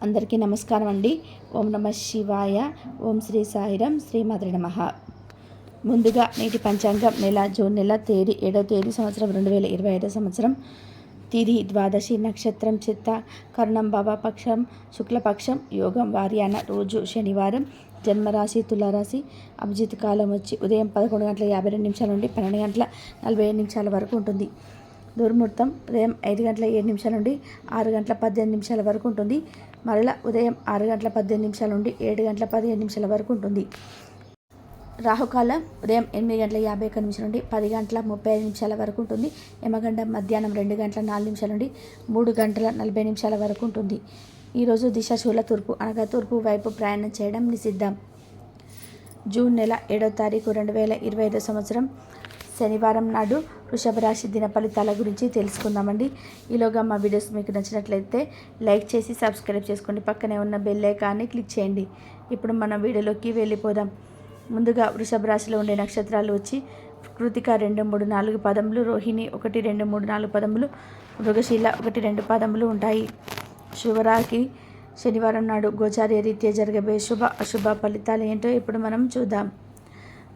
అందరికీ నమస్కారం అండి. ఓం నమ శివాయ. ఓం శ్రీ సాయిరం. శ్రీమాత్రే నమః. ముందుగా నేటి పంచాంగం నెల జూన్ నెల తేదీ 7వ తేదీ సంవత్సరం 2025 సంవత్సరం. తిథి ద్వాదశి, నక్షత్రం చిత్త, కర్ణం బాబా పక్షం, శుక్లపక్షం, యోగం వార్యాన, రోజు శనివారం, జన్మరాశి తులారాశి. అభిజిత్ కాలం వచ్చి ఉదయం 11:52 నుండి 12:45 వరకు ఉంటుంది. దుర్ముహూర్తం ఉదయం 5:07 నుండి 6:18 వరకు ఉంటుంది. మరలా ఉదయం 6:18 నుండి 7:15 వరకు ఉంటుంది. రాహుకాలం ఉదయం 8:51 నుండి 10:35 వరకు ఉంటుంది. యమగండం మధ్యాహ్నం 2:04 నుండి 3:40 వరకు ఉంటుంది. ఈరోజు దిశ శూల తూర్పు అనగా తూర్పు వైపు ప్రయాణం చేయడం నిషిద్ధం. జూన్ నెల 7వ తారీఖు 2025 సంవత్సరం శనివారం నాడు వృషభ రాశి దిన ఫలితాల గురించి తెలుసుకుందామండి. ఈలోగా మా వీడియోస్ మీకు నచ్చినట్లయితే లైక్ చేసి సబ్స్క్రైబ్ చేసుకోండి. పక్కనే ఉన్న బెల్ ఐకాన్ని క్లిక్ చేయండి. ఇప్పుడు మనం వీడియోలోకి వెళ్ళిపోదాం. ముందుగా వృషభ రాశిలో ఉండే నక్షత్రాలు వచ్చి కృతిక 2, 3, 4 పదములు, రోహిణి 1, 2, 3, 4 పదములు, మృగశీల 1, 2 పదములు ఉంటాయి. శుభరాశికి శనివారం నాడు గోచార రీత్యా జరగబోయే శుభ అశుభ ఫలితాలు ఏంటో ఇప్పుడు మనం చూద్దాం.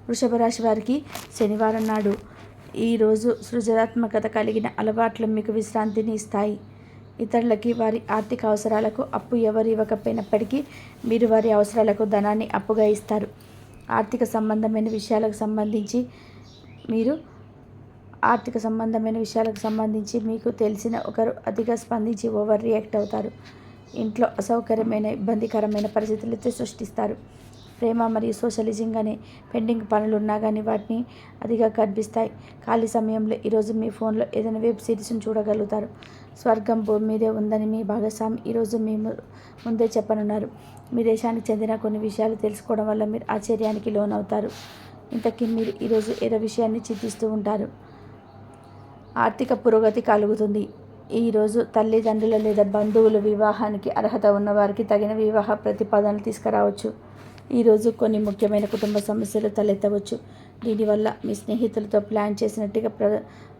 వృషభ రాశి వారికి శనివారం నాడు ఈరోజు సృజనాత్మకత కలిగిన అలవాట్లు మీకు విశ్రాంతిని ఇస్తాయి. ఇతరులకి వారి ఆర్థిక అవసరాలకు అప్పు ఎవరు ఇవ్వకపోయినప్పటికీ మీరు వారి అవసరాలకు ధనాన్ని అప్పుగా ఇస్తారు. ఆర్థిక సంబంధమైన విషయాలకు సంబంధించి మీకు తెలిసిన ఒకరు అతిగా స్పందించి ఓవర్ రియాక్ట్ అవుతారు. ఇంట్లో అసౌకర్యమైన ఇబ్బందికరమైన పరిస్థితులైతే సృష్టిస్తారు. ప్రేమ మరియు సోషలిజం అనే పెండింగ్ పనులు ఉన్నా కానీ వాటిని అదిగా కనిపిస్తాయి. ఖాళీ సమయంలో ఈరోజు మీ ఫోన్లో ఏదైనా వెబ్ సిరీస్ను చూడగలుగుతారు. స్వర్గం భూమి మీదే ఉందని మీ భాగస్వామి ఈరోజు మీ ముందే చెప్పనున్నారు. మీ దేశానికి చెందిన కొన్ని విషయాలు తెలుసుకోవడం వల్ల మీరు ఆశ్చర్యానికి లోనవుతారు. ఇంతకీ మీరు ఈరోజు ఏదో విషయాన్ని చింతిస్తూ ఉంటారు. ఆర్థిక పురోగతి కలుగుతుంది. ఈరోజు తల్లిదండ్రుల లేదా బంధువులు వివాహానికి అర్హత ఉన్నవారికి తగిన వివాహ ప్రతిపాదనలు తీసుకురావచ్చు. ఈరోజు కొన్ని ముఖ్యమైన కుటుంబ సమస్యలు తలెత్తవచ్చు. దీనివల్ల మీ స్నేహితులతో ప్లాన్ చేసినట్టుగా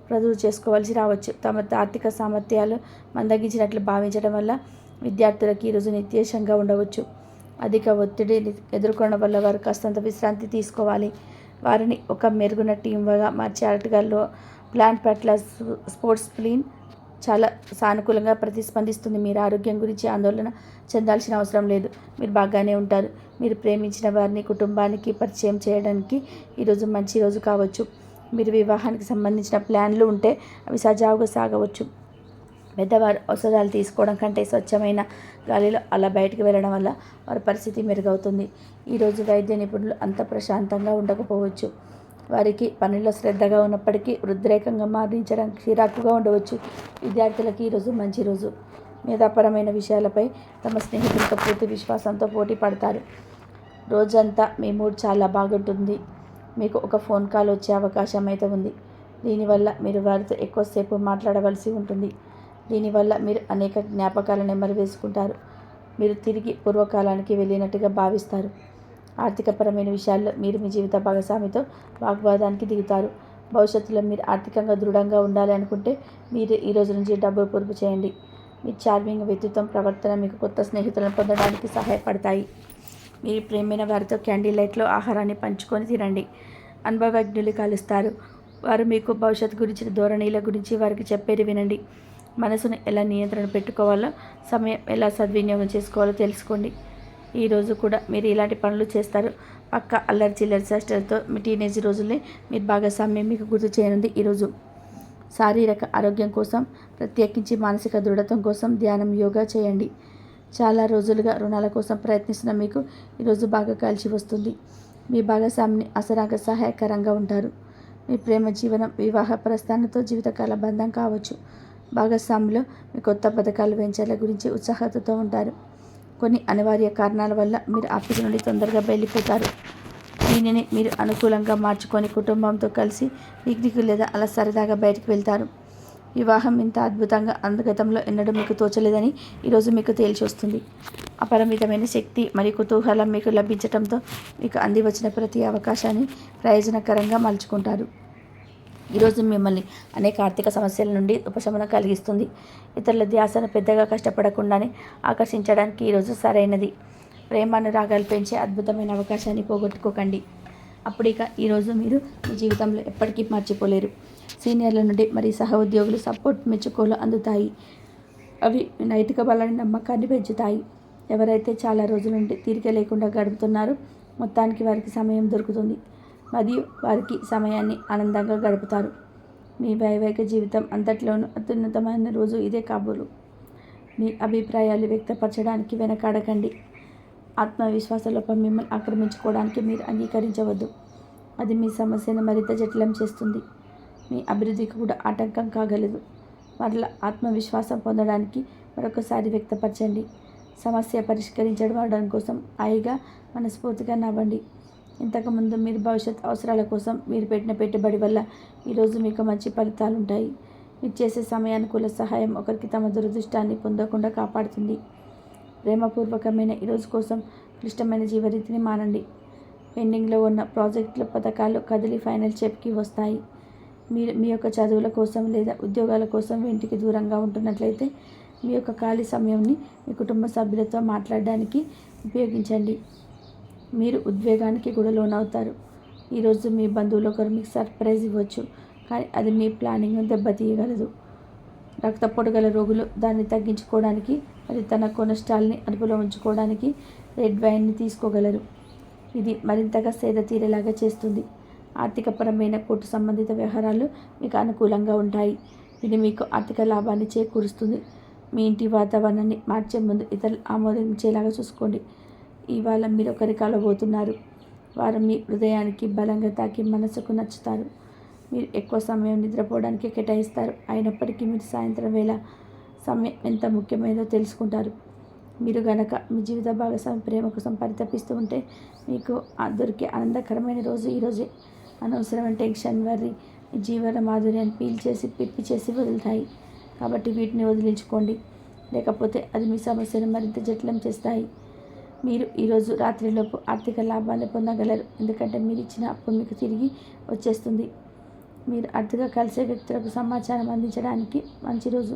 ప్రదువు చేసుకోవాల్సి రావచ్చు. తమ ఆర్థిక సామర్థ్యాలు మందగించినట్లు భావించడం వల్ల విద్యార్థులకు ఈరోజు నిర్దేశంగా ఉండవచ్చు. అధిక ఒత్తిడిని ఎదుర్కొనడం వల్ల వారు కాస్తంత విశ్రాంతి తీసుకోవాలి. వారిని ఒక మెరుగున టీంగా మార్చే ఆటగాళ్ళు ప్లాన్ పట్ల స్పోర్ట్స్ ప్లీన్ చాలా సానుకూలంగా ప్రతిస్పందిస్తుంది. మీరు ఆరోగ్యం గురించి ఆందోళన చెందాల్సిన అవసరం లేదు. మీరు బాగానే ఉంటారు. మీరు ప్రేమించిన వారిని కుటుంబానికి పరిచయం చేయడానికి ఈరోజు మంచి రోజు కావచ్చు. మీరు వివాహానికి సంబంధించిన ప్లాన్లు ఉంటే అవి సజావుగా సాగవచ్చు. పెద్దవారు ఔషధాలు తీసుకోవడం కంటే స్వచ్ఛమైన గాలిలో అలా బయటకు వెళ్ళడం వల్ల వారి పరిస్థితి మెరుగవుతుంది. ఈరోజు వైద్య నిపుణులు అంత ప్రశాంతంగా ఉండకపోవచ్చు. వారికి పనిలో శ్రద్ధగా ఉన్నప్పటికీ ఉద్రేకంగా మారించడానికి చిరాకుగా ఉండవచ్చు. విద్యార్థులకి ఈరోజు మంచి రోజు. మేధాపరమైన విషయాలపై తమ స్నేహితులతో పూర్తి విశ్వాసంతో పోటీ పడతారు. రోజంతా మీ మూడ్ చాలా బాగుంటుంది. మీకు ఒక ఫోన్ కాల్ వచ్చే అవకాశం అయితే ఉంది. దీనివల్ల మీరు వారితో ఎక్కువసేపు మాట్లాడవలసి ఉంటుంది. దీనివల్ల మీరు అనేక జ్ఞాపకాలను నెమరు వేసుకుంటారు. మీరు తిరిగి పూర్వకాలానికి వెళ్ళినట్టుగా భావిస్తారు. ఆర్థికపరమైన విషయాల్లో మీరు మీ జీవిత భాగస్వామితో వాగ్వాదానికి దిగుతారు. భవిష్యత్తులో మీరు ఆర్థికంగా దృఢంగా ఉండాలి అనుకుంటే మీరు ఈ రోజు నుంచి డబ్బు పొదుపు చేయండి. మీ చార్మింగ్ వ్యక్తిత్వం ప్రవర్తన మీకు కొత్త స్నేహితులను పొందడానికి సహాయపడతాయి. మీరు ప్రేమైన వారితో క్యాండిల్ లైట్లో ఆహారాన్ని పంచుకొని తినండి. అనుభవజ్ఞులు కలుస్తారు. వారు మీకు భవిష్యత్తు గురించిన ధోరణిల గురించి వారికి చెప్పేది వినండి. మనసును ఎలా నియంత్రణ పెట్టుకోవాలో, సమయం ఎలా సద్వినియోగం చేసుకోవాలో తెలుసుకోండి. ఈరోజు కూడా మీరు ఇలాంటి పనులు చేస్తారు. పక్క అల్లరి చిల్లరి చేష్టలతో మీ టీనేజ్ రోజుల్ని మీరు భాగస్వామ్యం మీకు గుర్తు చేయనుంది. ఈరోజు శారీరక ఆరోగ్యం కోసం, ప్రత్యేకించి మానసిక దృఢత్వం కోసం ధ్యానం, యోగా చేయండి. చాలా రోజులుగా రుణాల కోసం ప్రయత్నిస్తున్న మీకు ఈరోజు బాగా కలిసి వస్తుంది. మీ భాగస్వామిని అసరాగా సహాయకరంగా ఉంటారు. మీ ప్రేమ జీవనం వివాహ ప్రస్థానంతో జీవితకాల బంధం కావచ్చు. భాగస్వామిలో మీ కొత్త పథకాలు వెంచర్ల గురించి ఉత్సాహతతో ఉంటారు. కొన్ని అనివార్య కారణాల వల్ల మీరు ఆఫీస్ నుండి తొందరగా వెళ్ళిపోతారు. దీనిని మీరు అనుకూలంగా మార్చుకొని కుటుంబంతో కలిసి పిక్నిక్ లేదా అలా సరదాగా బయటకు వెళ్తారు. వివాహం ఇంత అద్భుతంగా గతంలో ఎన్నడూ మీకు తోచలేదని ఈరోజు మీకు తేల్చి వస్తుంది. అపరిమితమైన శక్తి మరియు కుతూహలం మీకు లభించడంతో మీకు అంది వచ్చిన ప్రతి అవకాశాన్ని ప్రయోజనకరంగా మలుచుకుంటారు. ఈరోజు మిమ్మల్ని అనేక ఆర్థిక సమస్యల నుండి ఉపశమనం కలిగిస్తుంది. ఇతరుల ధ్యాసను పెద్దగా కష్టపడకుండానే ఆకర్షించడానికి ఈరోజు సరైనది. ప్రేమానురాగాలు పెంచే అద్భుతమైన అవకాశాన్ని పోగొట్టుకోకండి. అప్పుడిక ఈరోజు మీరు మీ జీవితంలో ఎప్పటికీ మర్చిపోలేరు. సీనియర్ల నుండి మరియు సహ ఉద్యోగులు సపోర్ట్ మెచ్చుకోలు అందుతాయి. అవి నైతిక బలాన్ని నమ్మకాన్ని పెంచుతాయి. ఎవరైతే చాలా రోజుల నుండి తీరిక లేకుండా గడుపుతున్నారో మొత్తానికి వారికి సమయం దొరుకుతుంది మరియు వారికి సమయాన్ని ఆనందంగా గడుపుతారు. మీ వైవాహిక జీవితం అంతట్లోనూ అత్యున్నతమైన రోజు ఇదే కాబోలు. మీ అభిప్రాయాలు వ్యక్తపరచడానికి వెనకాడకండి. ఆత్మవిశ్వాస లోపం మిమ్మల్ని ఆక్రమించుకోవడానికి మీరు అంగీకరించవద్దు. అది మీ సమస్యను మరింత జటిలం చేస్తుంది. మీ అభివృద్ధికి కూడా ఆటంకం కాగలదు. మరలా ఆత్మవిశ్వాసం పొందడానికి మరొకసారి వ్యక్తపరచండి. సమస్య పరిష్కరించడం కోసం హాయిగా మనస్ఫూర్తిగా నవ్వండి. ఇంతకుముందు మీరు భవిష్యత్ అవసరాల కోసం మీరు పెట్టిన పెట్టుబడి వల్ల ఈరోజు మీకు మంచి ఫలితాలు ఉంటాయి. మీరు చేసే సమయానుకూల సహాయం ఒకరికి తమ దురదృష్టాన్ని పొందకుండా కాపాడుతుంది. ప్రేమపూర్వకమైన ఈరోజు కోసం క్లిష్టమైన జీవరీతిని మానండి. పెండింగ్లో ఉన్న ప్రాజెక్టుల పథకాలు కదిలి ఫైనల్ స్టెప్కి వస్తాయి. మీరు మీ యొక్క చదువుల కోసం లేదా ఉద్యోగాల కోసం ఇంటికి దూరంగా ఉంటున్నట్లయితే మీ యొక్క ఖాళీ సమయంని మీ కుటుంబ సభ్యులతో మాట్లాడడానికి ఉపయోగించండి. మీరు ఉద్వేగానికి కూడా లోనవుతారు. ఈరోజు మీ బంధువులు ఒకరు మీకు సర్ప్రైజ్ ఇవ్వచ్చు, కానీ అది మీ ప్లానింగ్ను దెబ్బతీయగలదు. రక్తపోటు గల రోగులు దాన్ని తగ్గించుకోవడానికి మరియు తన కొలెస్ట్రాల్ని అదుపులో ఉంచుకోవడానికి రెడ్ వైన్ని తీసుకోగలరు. ఇది మరింతగా సేద తీరేలాగా చేస్తుంది. ఆర్థికపరమైన కోర్టు సంబంధిత వ్యవహారాలు మీకు అనుకూలంగా ఉంటాయి. ఇది మీకు ఆర్థిక లాభాన్ని చేకూరుస్తుంది. మీ ఇంటి వాతావరణాన్ని మార్చే ముందు ఇతరులు ఆమోదించేలాగా చూసుకోండి. ఇవాళ మీరు ఒకరి కలబోతున్నారు. వారు మీ హృదయానికి బలంగా తాకి మనసుకు నచ్చుతారు. మీరు ఎక్కువ సమయం నిద్రపోవడానికి కేటాయిస్తారు. అయినప్పటికీ మీరు సాయంత్రం వేళ సమయం ఎంత ముఖ్యమైనదో తెలుసుకుంటారు. మీరు గనక మీ జీవిత భాగస్వామి ప్రేమ కోసం పరితపిస్తూ ఉంటే మీకు దొరికే ఆనందకరమైన రోజు ఈరోజే. అనవసరమైన టెన్షన్, వర్రీ మీ జీవన మాధుర్యాన్ని పిప్పి చేసి వదులుతాయి. కాబట్టి వీటిని వదిలించుకోండి, లేకపోతే అది మీ సమస్యను మరింత జటిలం చేస్తాయి. మీరు ఈరోజు రాత్రిలోపు ఆర్థిక లాభాన్ని పొందగలరు, ఎందుకంటే మీరు ఇచ్చిన అప్పు మీకు తిరిగి వచ్చేస్తుంది. మీరు అతిగా కలిసే వ్యక్తులకు సమాచారం అందించడానికి మంచి రోజు.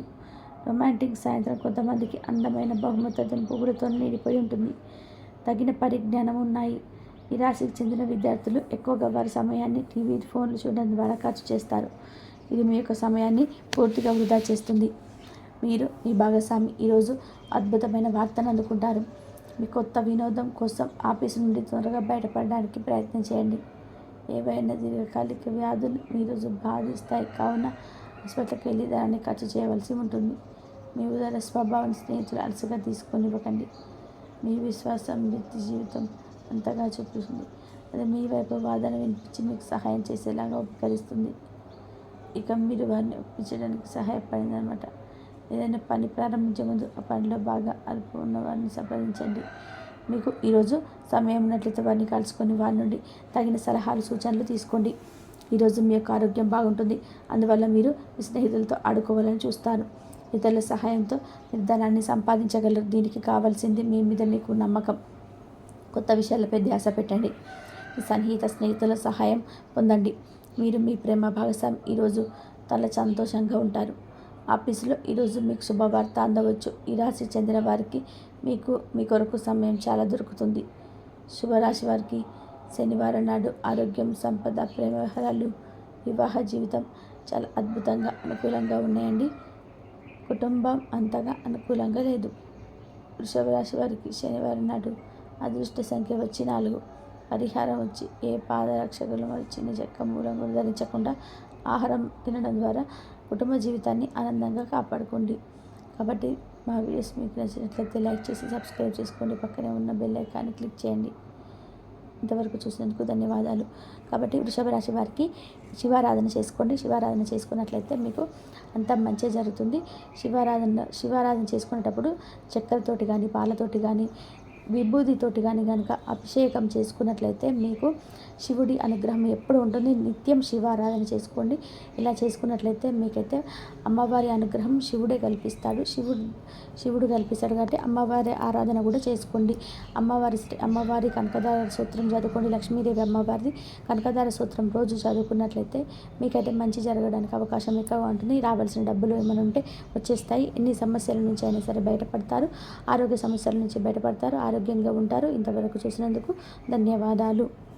రొమాంటిక్ సాయంత్రం కొంతమందికి అందమైన బహుమతులను పొగుడుతో నిండిపోయి ఉంటుంది. తగిన పరిజ్ఞానం ఉన్నాయి. ఈ రాశికి చెందిన విద్యార్థులు ఎక్కువగా వారి సమయాన్ని టీవీ, ఫోన్లు చూడడం ద్వారా ఖర్చు చేస్తారు. ఇది మీ యొక్క సమయాన్ని పూర్తిగా వృధా చేస్తుంది. మీరు మీ భాగస్వామి ఈరోజు అద్భుతమైన వార్తను అందుకుంటారు. మీ కొత్త వినోదం కోసం ఆఫీసు నుండి త్వరగా బయటపడడానికి ప్రయత్నం చేయండి. ఏవైనా దీర్ఘకాలిక వ్యాధులు ఈరోజు బాధిస్తాయి, కావున హాస్పిటల్కి వెళ్ళి దాన్ని ఖర్చు చేయవలసి ఉంటుంది. మీ ఉదర స్వభావాన్ని స్నేహితులు అలసిగా తీసుకొనివ్వకండి. మీ విశ్వాసం వృత్తి జీవితం అంతగా చూపిస్తుంది. అది మీ వైపు వాదన వినిపించి మీకు సహాయం చేసేలాగా ఉపకరిస్తుంది. ఇక మీరు వారిని ఒప్పించడానికి సహాయపడిందనమాట. ఏదైనా పని ప్రారంభించే ముందు ఆ పనిలో బాగా అల్పు ఉన్న వారిని సంప్రదించండి. మీకు ఈరోజు సమయం ఉన్నట్లయితే వారిని కలుసుకొని వారి నుండి తగిన సలహాలు, సూచనలు తీసుకోండి. ఈరోజు మీ యొక్క ఆరోగ్యం బాగుంటుంది. అందువల్ల మీరు మీ స్నేహితులతో ఆడుకోవాలని చూస్తారు. ఇతరుల సహాయంతో మీరు ధనాన్ని సంపాదించగలరు. దీనికి కావాల్సింది మీ మీద మీకు నమ్మకం. కొత్త విషయాలపై ధ్యాస పెట్టండి. మీ సన్నిహిత స్నేహితుల సహాయం పొందండి. మీరు మీ ప్రేమ భాగస్వామి ఈరోజు చాలా సంతోషంగా ఉంటారు. ఆఫీసులో ఈరోజు మీకు శుభవార్త అందవచ్చు. ఈ రాశికి చెందిన వారికి మీ కొరకు సమయం చాలా దొరుకుతుంది. శుభరాశి వారికి శనివారం నాడు ఆరోగ్యం, సంపద, ప్రేమ వ్యవహారాలు, వివాహ జీవితం చాలా అద్భుతంగా అనుకూలంగా ఉన్నాయండి. కుటుంబం అంతగా అనుకూలంగా లేదు. వృషభ రాశి వారికి శనివారం నాడు అదృష్ట సంఖ్య వచ్చి 4. పరిహారం వచ్చి ఏ పాదరక్షకులు మరియు చిన్న చెక్క మూలంగా ధరించకుండా ఆహారం తినడం ద్వారా కుటుంబ జీవితాన్ని ఆనందంగా కాపాడుకోండి. కాబట్టి మా వీడియోస్ మీకు నచ్చినట్లయితే లైక్ చేసి సబ్స్క్రైబ్ చేసుకోండి. పక్కనే ఉన్న బెల్ ఐకాన్ని క్లిక్ చేయండి. ఇంతవరకు చూసినందుకు ధన్యవాదాలు. కాబట్టి వృషభ రాశి వారికి శివారాధన చేసుకోండి. శివారాధన చేసుకున్నట్లయితే మీకు అంత మంచి జరుగుతుంది. శివారాధన చేసుకునేటప్పుడు చక్కెరతోటి కానీ, పాలతోటి కానీ, విభూతితోటి కానీ కనుక అభిషేకం చేసుకున్నట్లయితే మీకు శివుడి అనుగ్రహం ఎప్పుడు ఉంటుంది. నిత్యం శివారాధన చేసుకోండి. ఇలా చేసుకున్నట్లయితే మీకైతే అమ్మవారి అనుగ్రహం శివుడే కల్పిస్తాడు. శివుడు కల్పిస్తాడు కాబట్టి అమ్మవారి ఆరాధన కూడా చేసుకోండి. అమ్మవారి కనకదార స్తోత్రం చదువుకోండి. లక్ష్మీదేవి అమ్మవారిది కనకదార స్తోత్రం రోజు చదువుకున్నట్లయితే మీకైతే మంచి జరగడానికి అవకాశం ఎక్కువగా ఉంటుంది. రావాల్సిన డబ్బులు ఏమైనా ఉంటే వచ్చేస్తాయి. ఎన్ని సమస్యల నుంచి అయినా సరే బయటపడతారు. ఆరోగ్య సమస్యల నుంచి బయటపడతారు. ఆరోగ్యంగా ఉంటారు. ఇంతవరకు చూసినందుకు ధన్యవాదాలు.